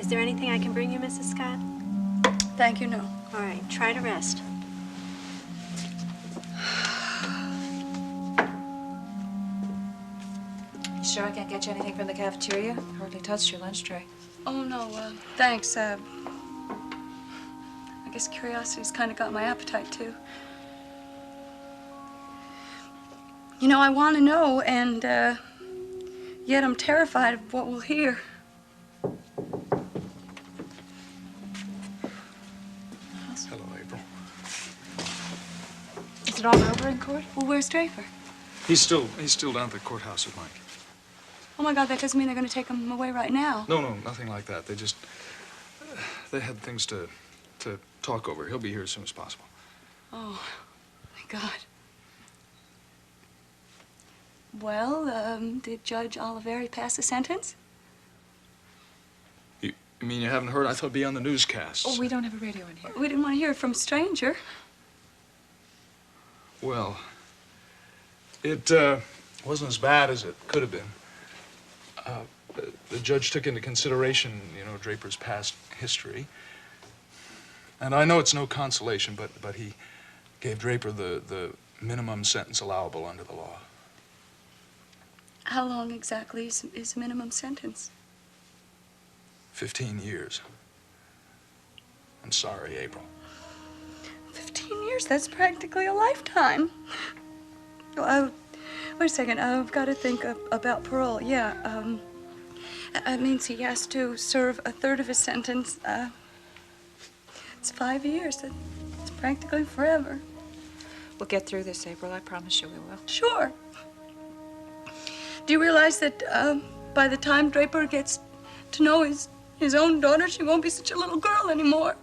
Is there anything I can bring you, Mrs. Scott? Thank you, no. All right, try to rest. You sure I can't get you anything from the cafeteria? Hardly touched your lunch tray. Oh, no, thanks. I guess curiosity's kind of got my appetite, too. You know, I want to know, and yet I'm terrified of what we'll hear. Hello, April. Is it all over in court? Well, where's Draper? He's still down at the courthouse with Mike. Oh, my God, that doesn't mean they're going to take him away right now. No, nothing like that. They had things to talk over. He'll be here as soon as possible. Oh, my God. Well, did Judge Oliveri pass a sentence? You mean you haven't heard? I thought it'd be on the newscasts. Oh, we don't have a radio in here. We didn't want to hear it from a stranger. Well, it wasn't as bad as it could have been. The judge took into consideration, Draper's past history. And I know it's no consolation, but he gave Draper the minimum sentence allowable under the law. How long exactly is the minimum sentence? 15 years. I'm sorry, April. 15 years? That's practically a lifetime. Oh, wait a second. I've got to think about parole. Yeah, that means he has to serve a third of his sentence. It's 5 years. It's practically forever. We'll get through this, April. I promise you we will. Sure. Do you realize that by the time Draper gets to know his own daughter, she won't be such a little girl anymore?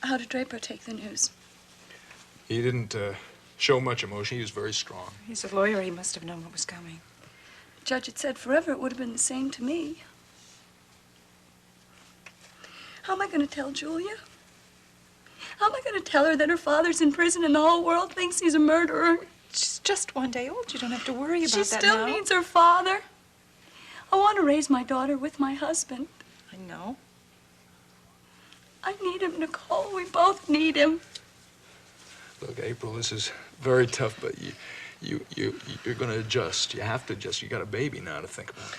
How did Draper take the news? He didn't show much emotion. He was very strong. He's a lawyer. He must have known what was coming. The judge had said forever. It would have been the same to me. How am I going to tell Julia? How am I going to tell her that her father's in prison and the whole world thinks he's a murderer? She's just 1 day old. You don't have to worry about that She still now. needs her father. I want to raise my daughter with my husband. I know. I need him, Nicole. We both need him. Look, April, this is very tough, but you're going to adjust. You have to adjust. You got a baby now to think about.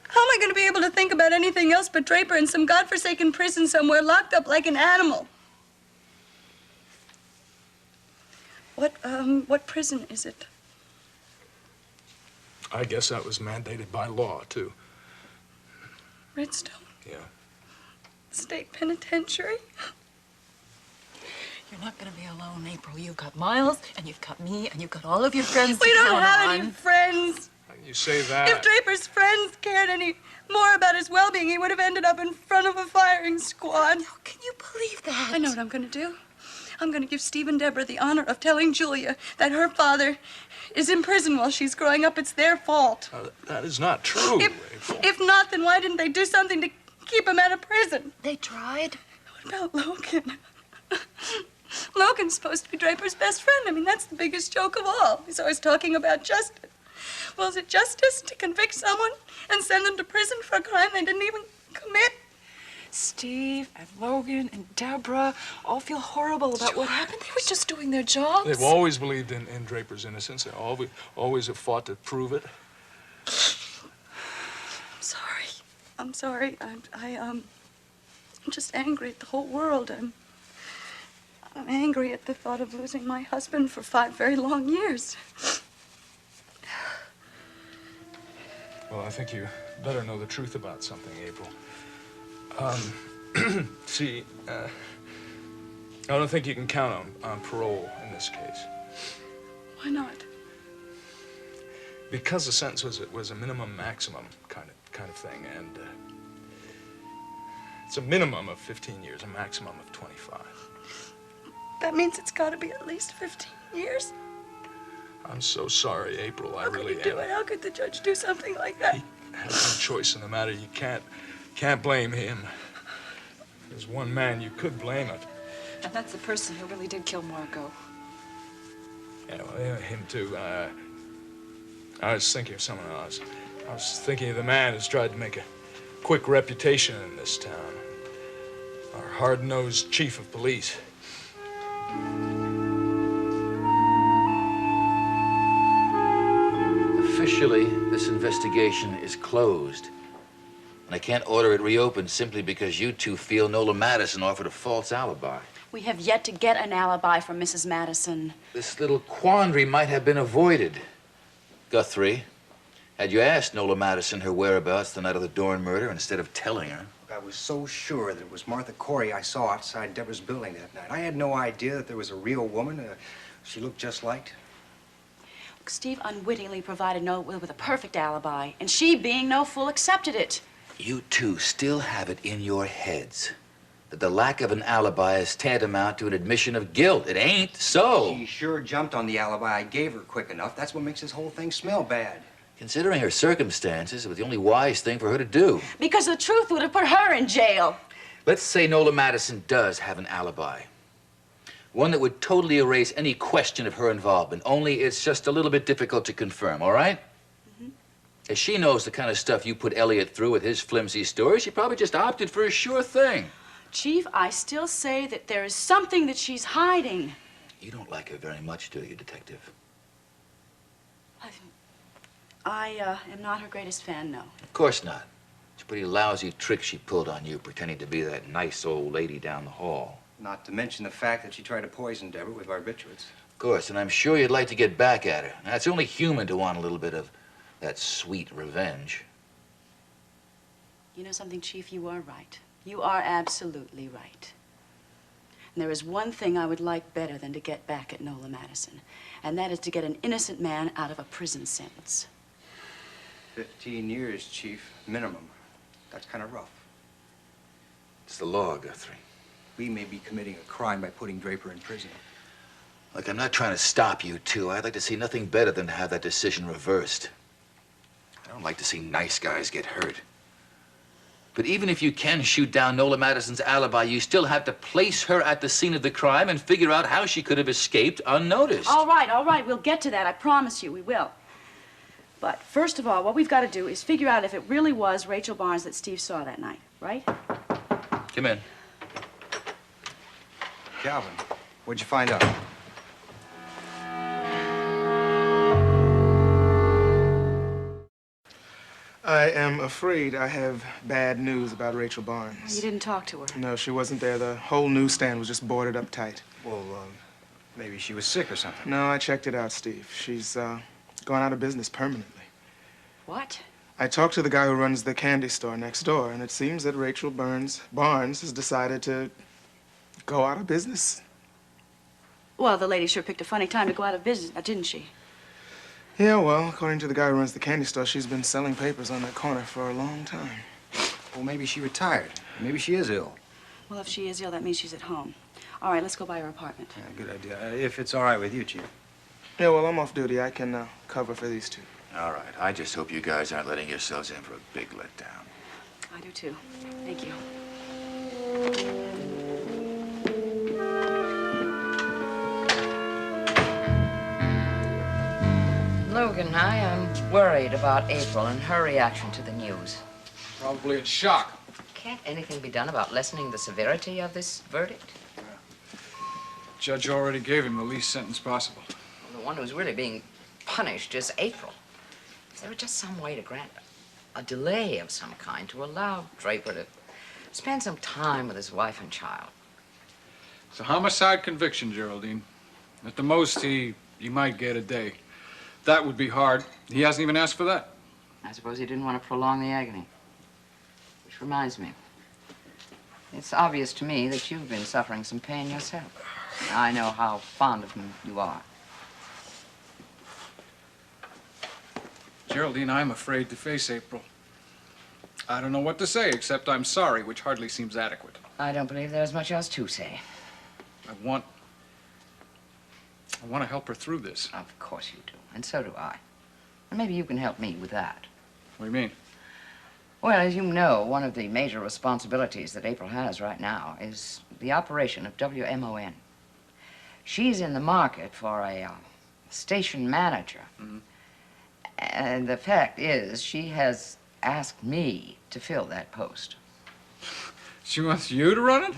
How am I going to be able to think about anything else but Draper in some godforsaken prison somewhere, locked up like an animal? What prison is it? I guess that was mandated by law, too. Redstone? Yeah. State penitentiary? You're not going to be alone, April. You've got Miles, and you've got me, and you've got all of your friends We to don't count have on. any friends. You say that. If Draper's friends cared any more about his well-being, he would have ended up in front of a firing squad. How can you believe that? I know what I'm going to do. I'm going to give Steve and Deborah the honor of telling Julia that her father is in prison while she's growing up. It's their fault. That is not true, April. If not, then why didn't they do something to keep him out of prison? They tried. What about Logan? Logan's supposed to be Draper's best friend. I mean, that's the biggest joke of all. He's always talking about justice. Well, is it justice to convict someone and send them to prison for a crime they didn't even commit? Steve and Logan and Deborah all feel horrible about what happened. They were just doing their jobs. They've always believed in Draper's innocence. They always have fought to prove it. I'm sorry. I'm just angry at the whole world. I'm angry at the thought of losing my husband for 5 very long years. Well, I think you better know the truth about something, April. See, I don't think you can count on parole in this case. Why not? Because the sentence was a minimum maximum kind of thing, and it's a minimum of 15 years, a maximum of 25. That means it's got to be at least 15 years. I'm so sorry, April. I really How could you do am. it? How could the judge do something like that? He has no choice in the matter. You can't blame him. There's one man you could blame it. And that's the person who really did kill Margo. Yeah, well, yeah, him too. I was thinking of someone else. I was thinking of the man who's tried to make a quick reputation in this town. Our hard-nosed chief of police. Officially, this investigation is closed. And I can't order it reopened simply because you two feel Nola Madisson offered a false alibi. We have yet to get an alibi from Mrs. Madison. This little quandary might have been avoided. Guthrie, had you asked Nola Madisson her whereabouts the night of the Dorn murder instead of telling her? I was so sure that it was Martha Corey I saw outside Deborah's building that night. I had no idea that there was a real woman she looked just like. Steve unwittingly provided Nola with a perfect alibi, and she, being no fool, accepted it. You two still have it in your heads that the lack of an alibi is tantamount to an admission of guilt. It ain't so. She sure jumped on the alibi I gave her quick enough. That's what makes this whole thing smell bad. Considering her circumstances, it was the only wise thing for her to do. Because the truth would have put her in jail. Let's say Nola Madisson does have an alibi. One that would totally erase any question of her involvement, only it's just a little bit difficult to confirm, all right? As she knows the kind of stuff you put Elliot through with his flimsy story, she probably just opted for a sure thing. Chief, I still say that there is something that she's hiding. You don't like her very much, do you, Detective? I am not her greatest fan, no. Of course not. It's a pretty lousy trick she pulled on you, pretending to be that nice old lady down the hall. Not to mention the fact that she tried to poison Deborah with barbiturates. Of course, and I'm sure you'd like to get back at her. Now, it's only human to want a little bit of that sweet revenge. You know something, Chief? You are right. You are absolutely right. And there is one thing I would like better than to get back at Nola Madisson, and that is to get an innocent man out of a prison sentence. 15 years, Chief, minimum. That's kind of rough. It's the law, Guthrie. We may be committing a crime by putting Draper in prison. Look, I'm not trying to stop you two. I'd like to see nothing better than to have that decision reversed. I don't like to see nice guys get hurt. But even if you can shoot down Nola Madison's alibi, you still have to place her at the scene of the crime and figure out how she could have escaped unnoticed. All right. We'll get to that. I promise you, we will. But first of all, what we've got to do is figure out if it really was Rachel Barnes that Steve saw that night, right? Come in. Calvin, what'd you find out? I am afraid I have bad news about Rachel Barnes. You didn't talk to her. No, she wasn't there. The whole newsstand was just boarded up tight. Well, maybe she was sick or something. No, I checked it out, Steve. She's gone out of business permanently. What? I talked to the guy who runs the candy store next door, and it seems that Rachel Barnes has decided to go out of business. Well, the lady sure picked a funny time to go out of business, didn't she? Yeah, well, according to the guy who runs the candy store, she's been selling papers on that corner for a long time. Well, maybe she retired. Maybe she is ill. Well, if she is ill, that means she's at home. All right, let's go by her apartment. Yeah, good idea. If it's all right with you, Chief. Yeah, well, I'm off duty. I can cover for these two. All right. I just hope you guys aren't letting yourselves in for a big letdown. I do, too. Thank you. Logan, I am worried about April and her reaction to the news. Probably in shock. Can't anything be done about lessening the severity of this verdict? Judge already gave him the least sentence possible. Well, the one who's really being punished is April. If there were just some way to grant a delay of some kind to allow Draper to spend some time with his wife and child. It's a homicide conviction, Geraldine. At the most, he might get a day. That would be hard. He hasn't even asked for that. I suppose he didn't want to prolong the agony. Which reminds me, it's obvious to me that you've been suffering some pain yourself. I know how fond of him you are. Geraldine, I'm afraid to face April. I don't know what to say, except I'm sorry, which hardly seems adequate. I don't believe there's much else to say. I want I want to help her through this. Of course you do, and so do I. And maybe you can help me with that. What do you mean? Well, as you know, one of the major responsibilities that April has right now is the operation of WMON. She's in the market for a station manager. Mm-hmm. And the fact is, she has asked me to fill that post. She wants you to run it?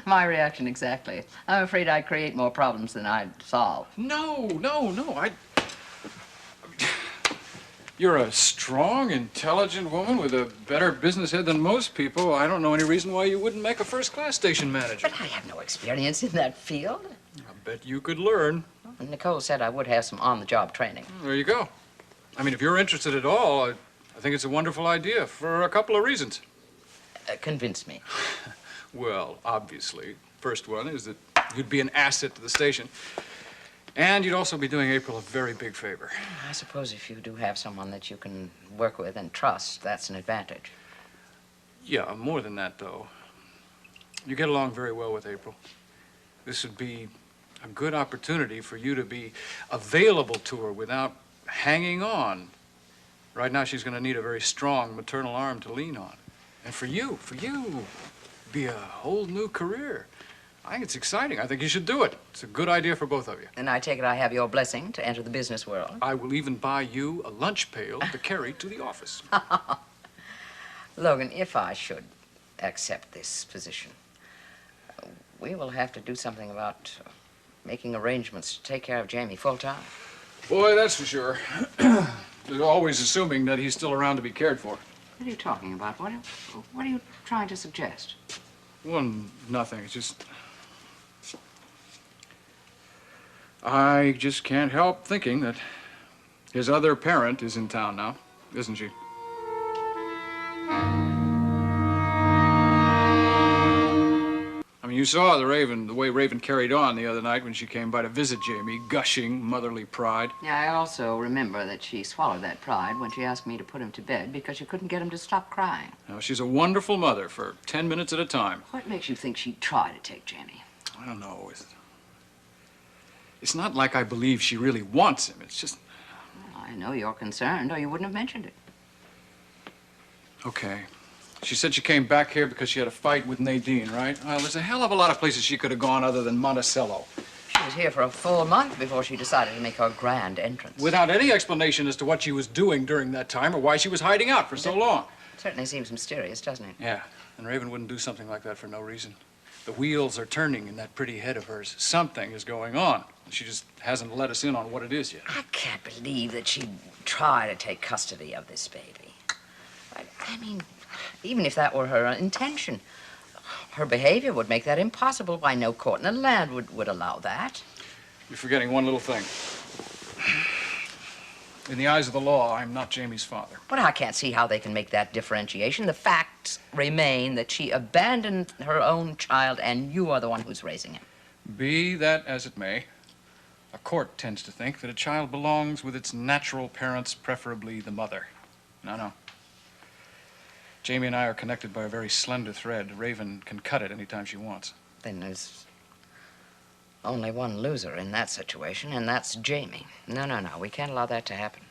My reaction exactly. I'm afraid I'd create more problems than I'd solve. No. You're a strong, intelligent woman with a better business head than most people. I don't know any reason why you wouldn't make a first-class station manager. But I have no experience in that field. I bet you could learn. And Nicole said I would have some on-the-job training. There you go. I mean, if you're interested at all, I think it's a wonderful idea for a couple of reasons. Convince me. Well, obviously, first one is that you'd be an asset to the station. And you'd also be doing April a very big favor. I suppose if you do have someone that you can work with and trust, that's an advantage. Yeah, more than that, though. You get along very well with April. This would be a good opportunity for you to be available to her without hanging on. Right now, she's going to need a very strong maternal arm to lean on. And for you, be a whole new career. I think it's exciting. I think you should do it. It's a good idea for both of you. And I take it I have your blessing to enter the business world. I will even buy you a lunch pail to carry to the office. Logan, if I should accept this position, we will have to do something about making arrangements to take care of Jamie full-time. Boy, that's for sure. They're always assuming that he's still around to be cared for. What are you talking about? What are you trying to suggest? Well, nothing. It's just... I just can't help thinking that his other parent is in town now, isn't she? I mean, you saw the way Raven carried on the other night when she came by to visit Jamie, gushing motherly pride. Yeah, I also remember that she swallowed that pride when she asked me to put him to bed because she couldn't get him to stop crying. Now, she's a wonderful mother for 10 minutes at a time. What makes you think she'd try to take Jamie? I don't know. It's not like I believe she really wants him. It's just... Well, I know you're concerned, or you wouldn't have mentioned it. Okay. She said she came back here because she had a fight with Nadine, right? Well, there's a hell of a lot of places she could have gone other than Monticello. She was here for a full month before she decided to make her grand entrance. Without any explanation as to what she was doing during that time or why she was hiding out for so long. It certainly seems mysterious, doesn't it? Yeah, and Raven wouldn't do something like that for no reason. The wheels are turning in that pretty head of hers. Something is going on. She just hasn't let us in on what it is yet. I can't believe that she'd try to take custody of this baby. I mean, even if that were her intention, her behavior would make that impossible. Why, no court in the land would allow that. You're forgetting one little thing. In the eyes of the law, I'm not Jamie's father. But I can't see how they can make that differentiation. The facts remain that she abandoned her own child, and you are the one who's raising him. Be that as it may, a court tends to think that a child belongs with its natural parents, preferably the mother. No. Jamie and I are connected by a very slender thread. Raven can cut it anytime she wants. Then there's only one loser in that situation, and that's Jamie. No. We can't allow that to happen.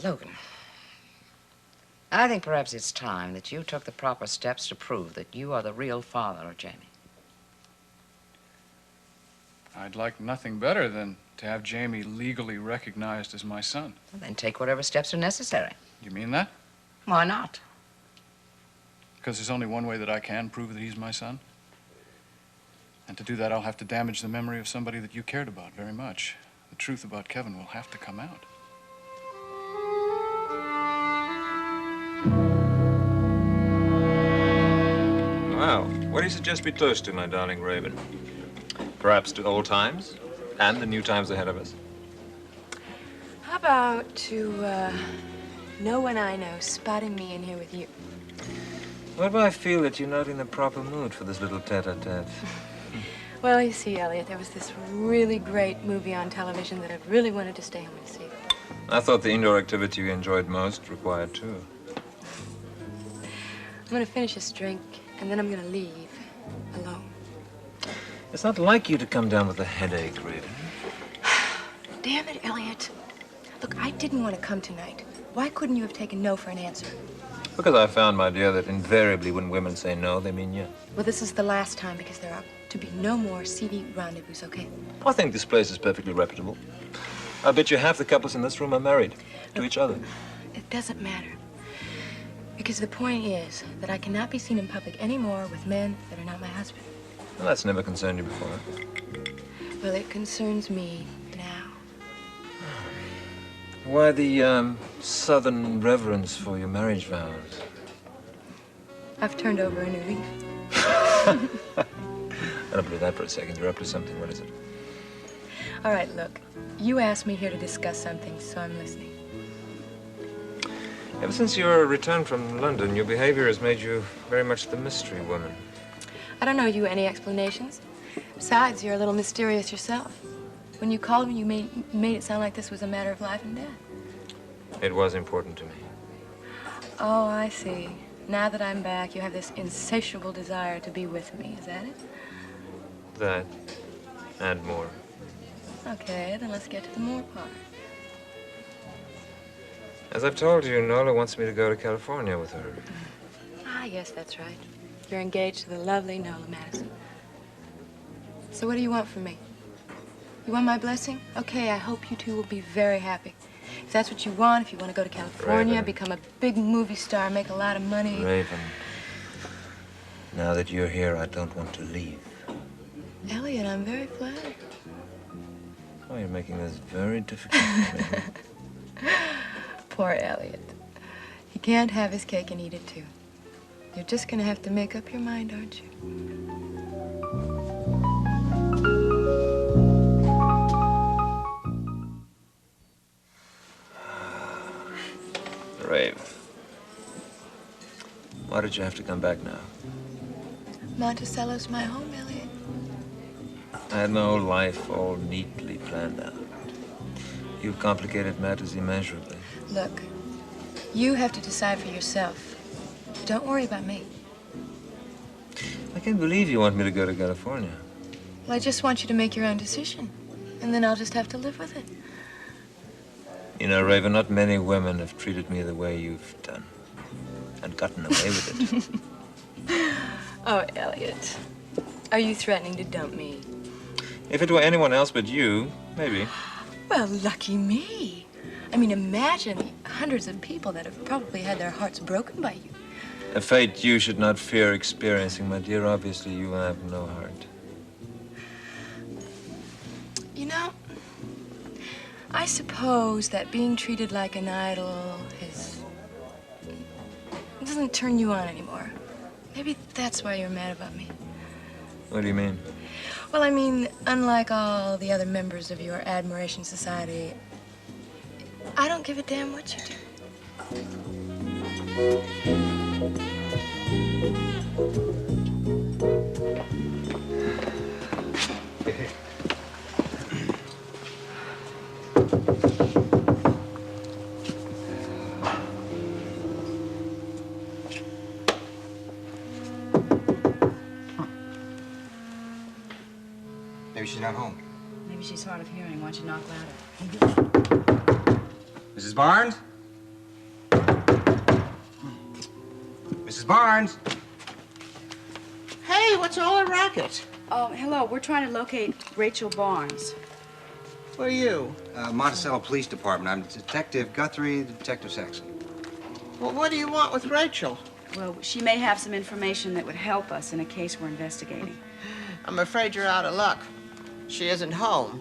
Logan, I think perhaps it's time that you took the proper steps to prove that you are the real father of Jamie. I'd like nothing better than to have Jamie legally recognized as my son. Well, then take whatever steps are necessary. You mean that? Why not? Because there's only one way that I can prove that he's my son. And to do that, I'll have to damage the memory of somebody that you cared about very much. The truth about Kevin will have to come out. Well, what do you suggest we toast to, my darling Raven? Perhaps to old times and the new times ahead of us? How about to, no one I know spotting me in here with you? What if I feel that you're not in the proper mood for this little tete-a-tete? Well, you see, Elliot, there was this really great movie on television that I really wanted to stay home and see. I thought the indoor activity you enjoyed most required two. I'm gonna finish this drink, and then I'm gonna leave alone. It's not like you to come down with a headache, Raven. Damn it, Elliot. Look, I didn't want to come tonight. Why couldn't you have taken no for an answer? Because I found, my dear, that invariably when women say no, they mean yes. Well, this is the last time because there are to be no more seedy rendezvous, okay? I think this place is perfectly reputable. I bet you half the couples in this room are married to each other. It doesn't matter. Because the point is that I cannot be seen in public anymore with men that are not my husband. Well, that's never concerned you before. Well, it concerns me now. Why the southern reverence for your marriage vows? I've turned over a new leaf. I don't believe that for a second. You're up to something. What is it? All right, look. You asked me here to discuss something, so I'm listening. Ever since your return from London, your behavior has made you very much the mystery woman. I don't owe you any explanations. Besides, you're a little mysterious yourself. When you called me, you made it sound like this was a matter of life and death. It was important to me. Oh, I see. Now that I'm back, you have this insatiable desire to be with me. Is that it? That and more. Okay, then let's get to the more part. As I've told you, Nola wants me to go to California with her. Ah, yes, that's right. You're engaged to the lovely Nola Madisson. So what do you want from me? You want my blessing? Okay, I hope you two will be very happy. If that's what you want, if you want to go to California, Raven. become a big movie star, make a lot of money. Raven, now that you're here, I don't want to leave. Elliot, I'm very flattered. Oh, you're making this very difficult for me. Poor Elliot. He can't have his cake and eat it too. You're just gonna have to make up your mind, aren't you? Rave. Why did you have to come back now? Monticello's my home, Elliot. I had my whole life all neatly planned out. You've complicated matters immeasurably. Look, you have to decide for yourself. Don't worry about me. I can't believe you want me to go to California. Well, I just want you to make your own decision. And then I'll just have to live with it. You know, Raven, not many women have treated me the way you've done. And gotten away with it. Oh, Elliot. Are you threatening to dump me? If it were anyone else but you, maybe. Well, lucky me. I mean, imagine the hundreds of people that have probably had their hearts broken by you. A fate you should not fear experiencing, my dear. Obviously, you have no heart. You know, I suppose that being treated like an idol doesn't turn you on anymore. Maybe that's why you're mad about me. What do you mean? Well, I mean, unlike all the other members of your admiration society, I don't give a damn what you Maybe she's not home. Maybe she's hard of hearing. Why don't you knock louder? Mrs. Barnes? Mrs. Barnes? Hey, what's all the racket? Oh, hello. We're trying to locate Rachel Barnes. Who are you? Monticello Police Department. I'm Detective Guthrie, Detective Saxon. Well, what do you want with Rachel? Well, she may have some information that would help us in a case we're investigating. I'm afraid you're out of luck. She isn't home.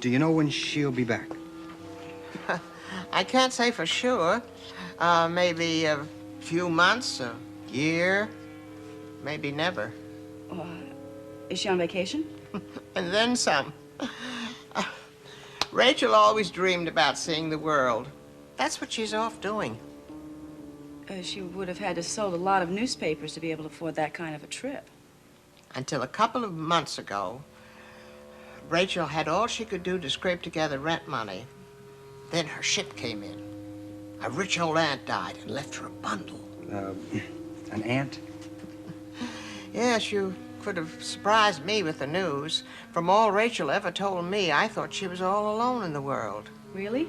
Do you know when she'll be back? I can't say for sure. Maybe a few months, a year, maybe never. Is she on vacation? And then some. Rachel always dreamed about seeing the world. That's what she's off doing. She would have had to sold a lot of newspapers to be able to afford that kind of a trip. Until a couple of months ago, Rachel had all she could do to scrape together rent money. Then her ship came in. A rich old aunt died and left her a bundle. An aunt? Yes, you could have surprised me with the news. From all Rachel ever told me, I thought she was all alone in the world. Really?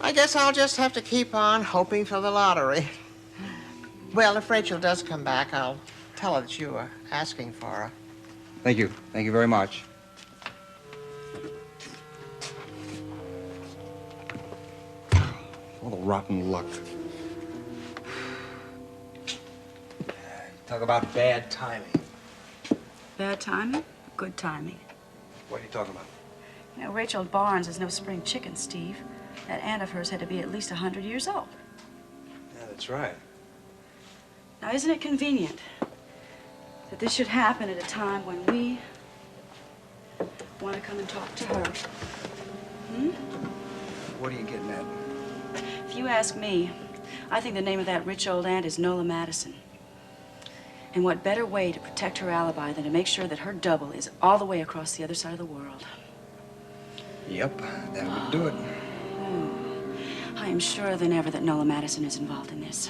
I guess I'll just have to keep on hoping for the lottery. Well, if Rachel does come back, I'll tell her that you were asking for her. Thank you. Thank you very much. All the rotten luck. Talk about bad timing. Bad timing? Good timing. What are you talking about? You know, Rachel Barnes is no spring chicken, Steve. That aunt of hers had to be at least 100 years old. Yeah, that's right. Now, isn't it convenient that this should happen at a time when we want to come and talk to her? Hmm? What are you getting at? If you ask me, I think the name of that rich old aunt is Nola Madisson. And what better way to protect her alibi than to make sure that her double is all the way across the other side of the world? Yep, that would do it. Oh, I am surer than ever that Nola Madisson is involved in this.